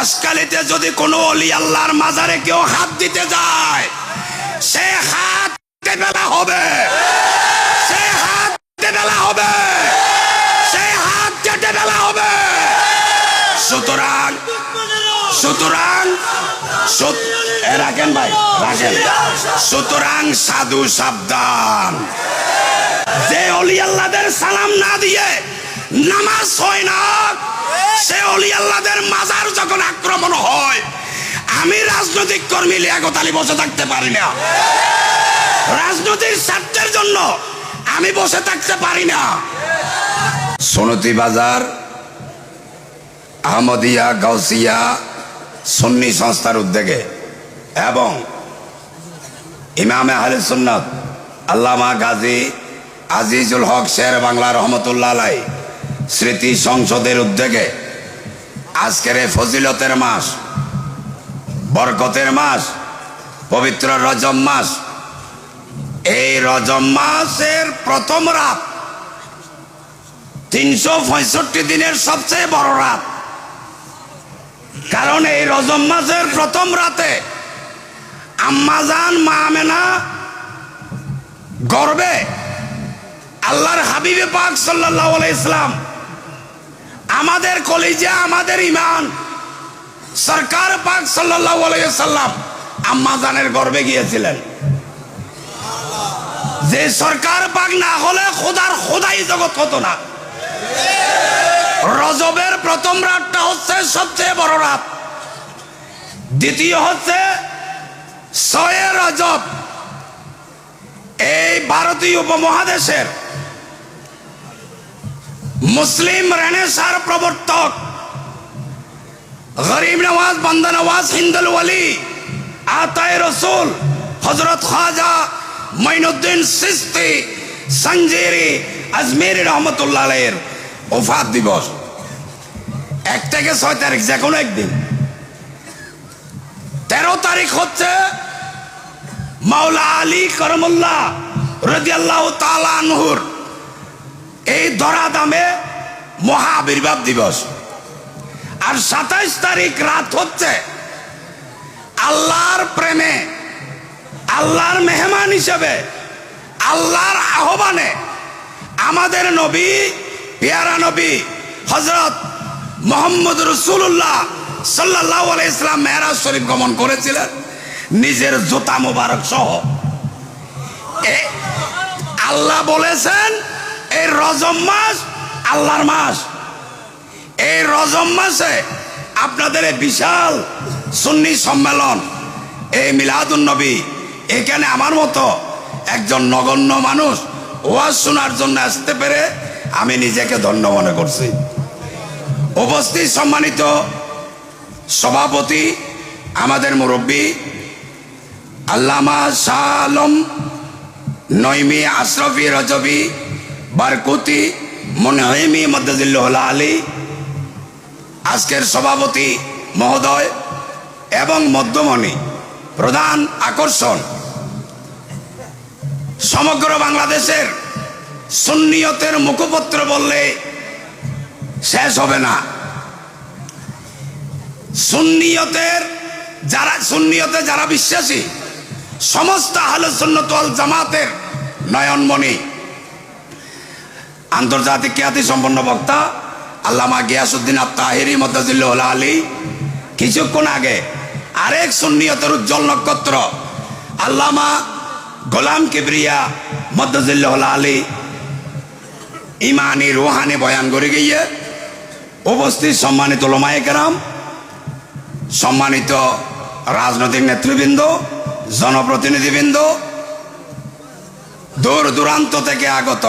বাঁশখালীতে যদি কোনো অলি আল্লাহর মাজারে কেউ হাত দিতে যায়, সে হাত ফেলা হবে, সে হাত ফেলা হবে, সে হাত কেটে ফেলা হবে। সুতরাং সুতরাং রাখেন ভাই, রাখেন। সুতরাং সাধু সাবধান, যে অলি আল্লাহদের সালাম না দিয়ে নামাজ হয় না, সে অলি আল্লাহদের মাজার যখন আক্রমণ হয়, আমি রাজনৈতিক কর্মী লিয়াকত আলী বসে থাকতে পারি না। রাজনৈতিক স্বার্থের জন্য আমি বসে থাকতে পারি না। সনতি বাজার আহমদিয়া গাউসিয়া সুন্নি সংস্থার উদ্যোগে এবং ইমামে আহলে সুন্নাত আল্লামা গাজী আজিজুল হক শের বাংলা রহমতুল্লাহ আলাইহি স্মৃতি সংসদের উদ্যোগে আজকের এই ফজিলতের মাস, বরকতের মাস, পবিত্র রজব মাস, এই রজব মাসের প্রথম রাত 365 দিনের সবচেয়ে বড় রাত। কারণ এই রজব মাসের প্রথম রাতে আম্মাজান মা আমেনা গর্বে আল্লাহর হাবিবে পাক সাল্লাল্লাহু আলাইহি সাল্লাম, আমাদের কলিজা, আমাদের ঈমান সরকার পাক সাল্লাল্লাহু আলাইহি সাল্লাম আম্মাজানের গর্বে গিয়েছিলেন। যে সরকার পাক না হলে খোদার খোদাই জগৎ হতো না। রজবের প্রথম রাতটা হচ্ছে সবচেয়ে বড় রাত। দ্বিতীয় হচ্ছে 6 রজব। এই ভারতীয় উপমহাদেশের মুসলিম রেনেসার প্রবর্তক, গরিব নওয়াজ, বান্দা নওয়াজ, হিন্দুল ওয়ালি, আতায়ে রসুল হযরত খাজা মাইনুদ্দিন চিশতি সঞ্জেরি আজমেরি রহমতুল্লাহ আলাইহির ওফাত দিবস। 1 থেকে 6 তারিখ যে কোনো একদিন। 13 তারিখ হচ্ছে মাওলা আলী করমুল্লাহ রাদিয়াল্লাহু তাআলা আনহুর এই ধরাধামে মহা আবির্ভাব দিবস। আর 27 তারিখ রাত হচ্ছে আল্লাহর প্রেমে, আল্লাহর মেহমান হিসেবে, আল্লাহর আহ্বানে আমাদের নবী, পেয়ারা নবী হযরত মুহাম্মদ রাসূলুল্লাহ সাল্লাল্লাহু আলাইহি সাল্লাম মেরাজ শরীফ গমন করেছিলেন নিজের জুতা মোবারক সহ। আল্লাহ বলেছেন এই রজব মাস আল্লাহর মাস। এই রজব মাসে আপনাদের এই বিশাল সুন্নি সম্মেলন, এই মিলাদুন নবী, এখানে আমার মতো একজন নগণ্য মানুষ ওয়াজ শোনার জন্য আসতে পেরে আমি নিজেকে ধন্য মনে করছি। উপস্থিত সম্মানিত সভাপতি, আমাদের মুরব্বী আল্লামা শাহ আলম নইমি আশরাফি রজবি বারকুতি মুনহিমি মদ্দাজিল্লাহুল আলী, আজকের সভাপতি মহোদয় এবং মধ্যমণি, প্রধান আকর্ষণ, সমগ্র বাংলাদেশের সুন্নিয়তের মুখপত্র বললে শেষ হবে না। সুন্নিয়তে যারা বিশ্বাসী, সমস্ত আহলে সুন্নাত ওয়াল জামাতের নয়নমণি, আন্তর্জাতিক খ্যাতি সম্পন্ন বক্তা আল্লামা গিয়াসউদ্দিন আত-তাহিরি মদ্দাজিল্লাহুল আলী, কিছুক্ষণ আগে আরেক সুন্নিয়তের উজ্জ্বল নক্ষত্র আল্লামা গোলাম কিবরিয়া মদ্দাজিল্লাহুল আলী ইমানি রুহানি বয়ান করে গিয়ে উপস্থিত সম্মানিত উলামায়ে কেরাম, সম্মানিত রাজনৈতিক নেতৃবৃন্দ, জনপ্রতিনিধিবৃন্দ, দূর দূরান্ত থেকে আগত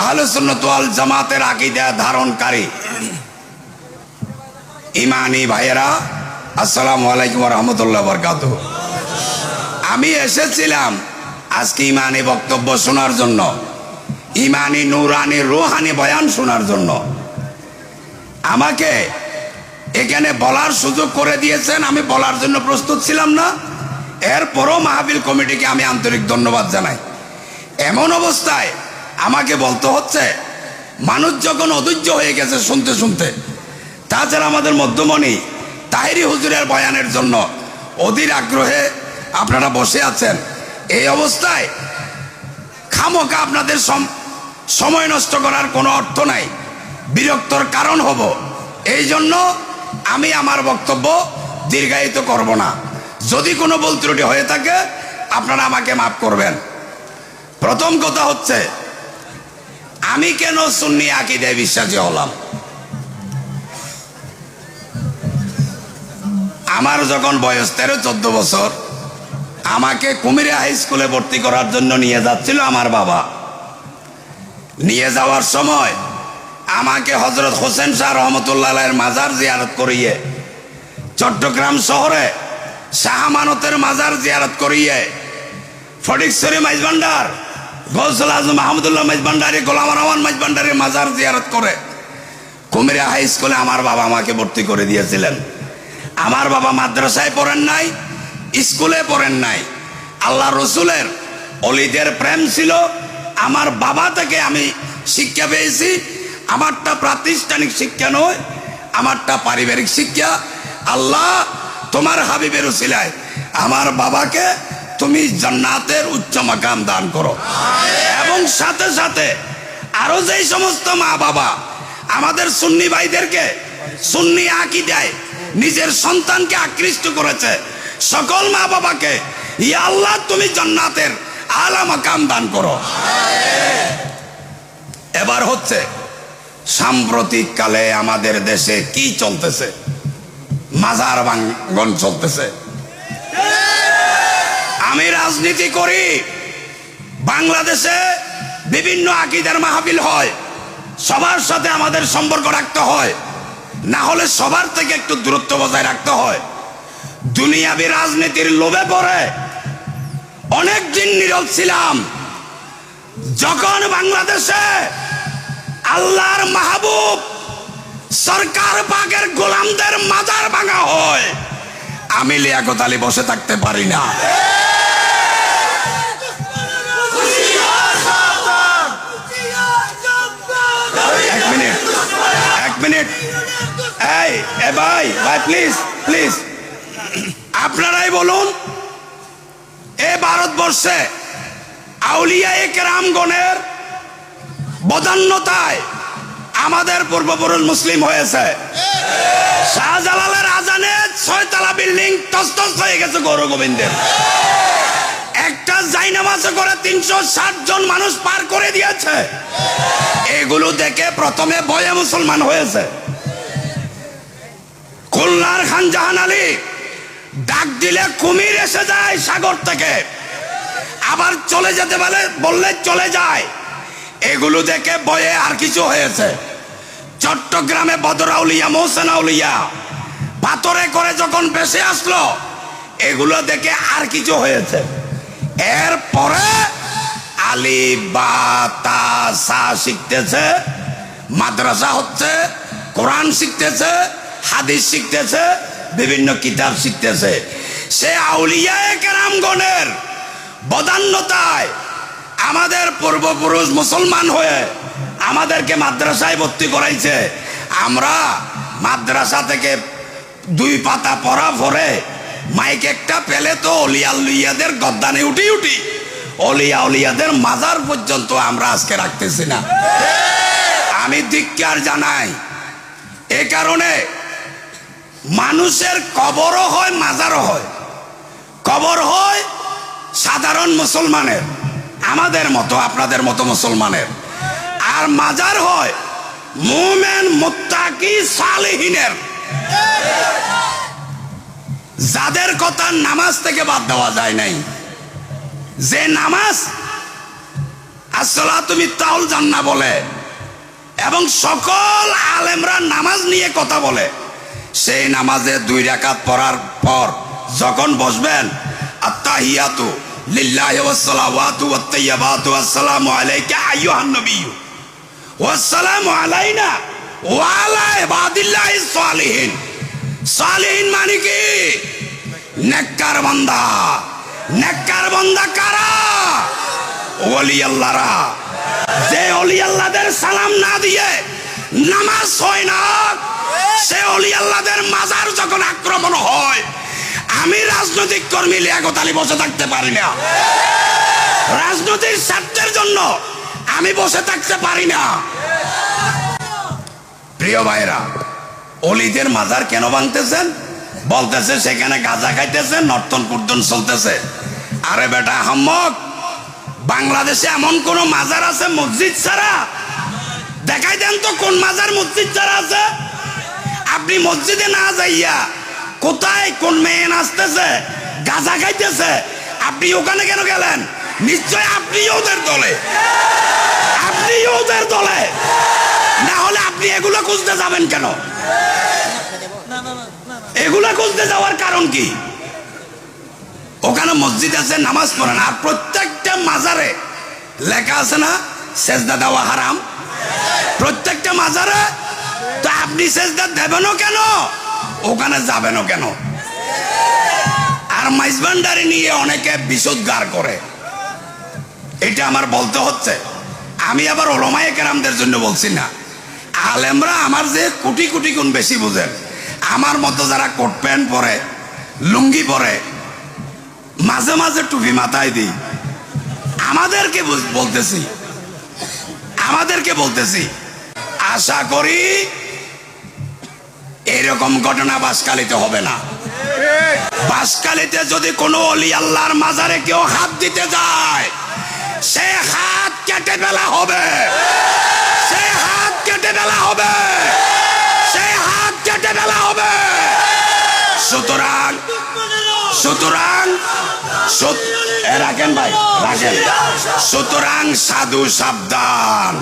আহলে সুন্নাত ওয়াল জামাতের আকীদা ধারণকারী ইমানি ভাইয়েরা, আসসালামু আলাইকুম ওয়া রাহমাতুল্লাহি ওয়া বারাকাতুহু। আমি এসেছিলাম আজকে ইমানি বক্তব্য শোনার জন্য, ইমানি নুরানি রুহানি বয়ান শোনার জন্য। আমাকে এখানে বলার সুযোগ করে দিয়েছেন, আমি বলার জন্য প্রস্তুত ছিলাম না। এরপরও মাহফিল কমিটিকে আমি আন্তরিক ধন্যবাদ জানাই। এমন অবস্থায় আমাকে বলতে হচ্ছে, মানুষ যখন অধৈর্য হয়ে গেছে শুনতে শুনতে। তাছাড়া আমাদের মধ্যমণি তাহেরি হুজুরের বয়ানের জন্য অধীর আগ্রহে আপনারা বসে আছেন। এই অবস্থায় খামোকা আপনাদের সময় নষ্ট করার কোনো অর্থ নাই, বিরক্তর কারণ হব। এই জন্য আমি আমার বক্তব্য দীর্ঘায়িত করব না। যদি কোনো ভুল ত্রুটি হয়ে থাকে আপনারা আমাকে মাফ করবেন। প্রথম কথা হচ্ছে, আমি কেন সুন্নি আকীদায় বিশ্বাসী হলাম? আমার যখন বয়স 13-14 বছর, আমাকে কুমিরা হাই স্কুলে ভর্তি করার জন্য নিয়ে যাচ্ছিল আমার বাবা। নিয়ে যাওয়ার সময় আমাকে হযরত হোসেন শাহ রহমতুল্লাহ আলাইহির মাজার জিয়ারত করিয়ে, চট্টগ্রাম শহরে শাহ আমানতের মাজার জিয়ারত করিয়ে, ফটিকছড়ি মাইজভান্ডার গৌসুল আজম মাহমুদুল্লাহ মাইজভান্ডারি, গোলাম রহমান মাইজভান্ডারির মাজার জিয়ারত করে কুমিরা হাই স্কুলে আমার বাবা আমাকে ভর্তি করে দিয়েছিলেন। আমার বাবা মাদ্রাসায় পড়েন নাই, স্কুলে পড়েন নাই। আল্লাহ রসুলের অলিদের প্রেম ছিল। আমার বাবা থেকে আমি শিক্ষা পেয়েছি। আমারটা প্রাতিষ্ঠানিক শিক্ষা নয়, আমারটা পারিবারিক শিক্ষা। আল্লাহ তোমার হাবিবের উসিলায় আমার বাবাকে তুমি জান্নাতের উচ্চ মাকাম দান করো। এবং সাথে সাথে আরো যেই সমস্ত মা বাবা আমাদের সুন্নি ভাইদেরকে সুন্নি আকীদায় নিজের সন্তানকে আকৃষ্ট করেছে, সকল মা বাবাকে ইয়া আল্লাহ তুমি জান্নাতের আলা মাকাম দান করো। এবার হচ্ছে, সাম্প্রতিক কালে আমাদের দেশে কি চলতেছে? মাজার ভাঙন চলতেছে। আমি রাজনীতি করি, বাংলাদেশে বিভিন্ন আকীদার মাহফিল হয়, সবার সাথে আমাদের সম্পর্ক রাখতে হয়, না হলে সবার থেকে একটু দূরত্ব বজায় রাখতে হয়। দুনিয়াবি রাজনীতির লোভে পড়ে অনেক দিন নীরব ছিলাম। যখন বাংলাদেশে আল্লাহর মাহবুব সরকার পাকের গোলামদের মাজার ভাঙা হয়, আমি লিয়াকত আলী বসে থাকতে পারি না। এক মিনিট এই ভাই প্লিজ প্লিজ, আপনারাই বলুন, এ ভারতবর্ষে আউলিয়ায়ে কেরামগণের বদান্যতায় আমাদের পূর্বপুরুষ মুসলিম হয়েছে। শাহজালালের আজানে 6 তলা বিল্ডিং তছতছ হয়ে গেছে গৌর গোবিন্দের। একটা জায়নামাজে করে 360 জন মানুষ পার করে দিয়েছে। এগুলো দেখে প্রথমে ভয়ে মুসলমান হয়েছে। খুলনার খান জাহান আলী ডাক দিলে কুমির এসে যায় সাগর থেকে, আবার চলে যেতে বললে চলে যায়। এগুলো দেখে ভয়ে আর কিছু হয়েছে। চট্টগ্রামে বদর আউলিয়া, মোহসেন আউলিয়া পাথরে করে যখন ভেসে আসলো, এগুলো দেখে আর কিছু হয়েছে। এরপরে আলিফ বা তা সা শিখতেছে, মাদ্রাসা হচ্ছে, কোরআন শিখতেছে, হাদিস শিখতেছে, বিভিন্ন কিতাব শিখতেছে। সে আউলিয়ায়ে কেরামগণের বদান্যতায় আমাদের পূর্বপুরুষ মুসলমান হয়ে আমাদেরকে মাদ্রাসায় ভর্তি করাইছে। আমরা মাদ্রাসা থেকে 2 পাতা পড়া পরে মাইক একটা পেলে তো অলিয়াদের গদ্দানে উঠি অলিয়াদের মাজার পর্যন্ত আমরা আজকে রাখতেছি না। আমি ধিক্কার জানাই। এ কারণে মানুষের কবরও হয়, মাজারও হয়। কবর হয় সাধারণ মুসলমানের, আমাদের মতো আপনাদের মতো মুসলমানের, আর মাজার হয় মুমিন মুত্তাকি সালেহিনের, যাদের কথা নামাজ থেকে বাদ দেওয়া যায় নাই। যে নামাজ আসসালাতু মিফতাহুল জান্নাহ বলে এবং সকল আলেমরা নামাজ নিয়ে কথা বলে, সেই নামাজে 2 রাকাত পড়ার পর যখন বসবেন, আত্তাহিয়াতু লিল্লাহি ওয়াস সালাওয়াতু ওয়াত তাইয়্যিবাতু আসসালামু আলাইকা আইয়ুহান নাবিয়্যু ওয়াসসালামু আলাইনা ওয়া আলা ইবাদিল্লাহিস সালিহিন। সালিহিন মানে কি? নেককার বান্দা। নেককার বান্দা কারা? ওলি আল্লাহরা। যে ওলি আল্লাহদের সালাম না দিয়ে নামাজ হয় না, সে অলি আল্লাহদের মাজার যখন আক্রমণ হয়, আমি রাজনৈতিক কর্মী লিয়াকত আলী বসে থাকতে পারি না। রাজনৈতিক স্বার্থের জন্য আমি বসে থাকতে পারি না। প্রিয় ভাইরা, অলিদের মাজার কেন ভাঙতেছেন? বলতেছে সেখানে গাঁজা খাইতেছে, নর্তন কুর্তন চলতেছে। আরে বেটা আহম্মক, বাংলাদেশে এমন কোন মাজার আছে মসজিদ ছাড়া? দেখাই দেন তো কোন মাজার মসজিদ ছাড়া আছে। আপনি মসজিদে না যাইয়া কোথায় কোন মেয়ে নাচতেছে, গাঁজা খাইতেছে, আপনি ওখানে কেন গেলেন? নিশ্চয় আপনি ওদের দলে, আপনি ওদের দলে। না হলে আপনি এগুলো খুঁজতে যাবেন কেন? এগুলা খুঁজতে যাওয়ার কারণ কি? ওখানে মসজিদ আছে, নামাজ পড়েন। আর প্রত্যেকটা মাজারে লেখা আছে না সেজদা দেওয়া হারাম? প্রত্যেকটা মাজারে। তো আপনি সেজদা দেবেনও কেন, ওখানে যাবেনও কেন? আর মাইজবান্ডারি নিয়ে অনেকে বিশুদ্ধার করে, এটা আমার বলতে হচ্ছে। আমি আবার ওলামায়ে কেরামদের জন্য বলছি না, আলেমরা আমার যে কোটি কোটি গুণ বেশি বুঝেন। আমার মতো যারা কোট প্যান্ট পরে, লুঙ্গি পরে, মাঝে মাঝে টুপি মাথায় দিই, আমাদেরকে বলতেছি আশা করি এরকম ঘটনা বাঁশখালীতে হবে না। বাঁশখালীতে যদি কোনো অলি আল্লাহর মাজারে কেউ হাত দিতে যায়, সে হাত কেটে ফেলা হবে, সে হাত কেটে ফেলা হবে, সে হাত কেটে ফেলা হবে। সুতরাং রাখেন ভাই, রাখেন। সুতরাং সাধু সাবধান।